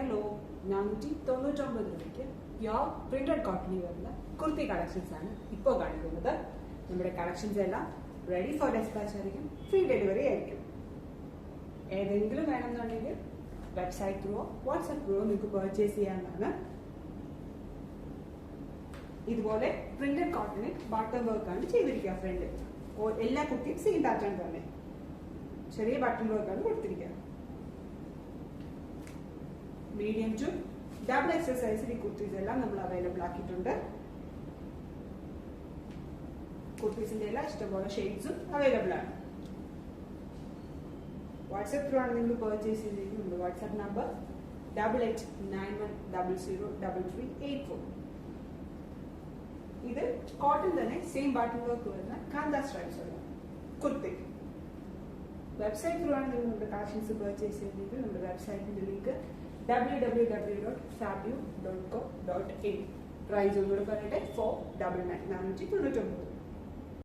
Hello 499 രൂപയ്ക്ക് pure printed കോട്ടണിൽ വരുന്ന കുർത്തി കളക്ഷൻസ് ആണ് ഇപ്പോൾ കാണിക്കുന്നത്. നമ്മുടെ കളക്ഷൻസ് എല്ലാം റെഡി ഫോർ ഡെസ്പാച്ച് ആയിരിക്കും, ഫ്രീ ഡെലിവറി ആയിരിക്കും. ഏതെങ്കിലും വേണമെന്നുണ്ടെങ്കിൽ വെബ്സൈറ്റ് ത്രൂവോ വാട്സ്ആപ്പ് ത്രൂവോ നിങ്ങൾക്ക് പർച്ചേസ് ചെയ്യാവുന്നതാണ്. ഇതുപോലെ പ്രിന്റഡ് കോട്ടണിൽ ബട്ടൺ വർക്കാണ് ചെയ്തിരിക്കുക. ഫ്രണ്ടിൽ എല്ലാ കുർത്തിയും സെയിം പാറ്റേൺ തന്നെ, ചെറിയ ബട്ടൺ വർക്കാണ് കൊടുത്തിരിക്കുക. മീഡിയം ടു ഡബിൾ എക്സൽ സൈസിൽ ഈ കുർത്തീസ് എല്ലാം നമ്മൾ അവൈലബിൾ ആക്കിയിട്ടുണ്ട്. കുർത്തീസിന്റെ എല്ലാ ഇഷ്ടംപോലെ ഷെയ്ഡ്സും അവൈലബിൾ ആണ്. വാട്സ്ആപ്പ് ത്രൂ ആണ് നിങ്ങൾ പർച്ചേസ് ചെയ്തിരിക്കുന്നത്. WhatsApp number 8891003384. ഇത് കോട്ടൺ തന്നെ സെയിം ബട്ടൺ വർക്ക് വരുന്ന കാന്ത സ്ട്രൈപ്സ് ഉള്ള കുർത്തി. വെബ്സൈറ്റ് ത്രൂ ആണ് നിങ്ങൾ നമ്മുടെ കളക്ഷൻസ് പർച്ചേസ് ചെയ്തിട്ട് നമ്മുടെ വെബ്സൈറ്റിന്റെ ലിങ്ക് www.fabio.co.in. പ്രൈസ് ഒന്നുകൂടെ പറയട്ടെ, 499.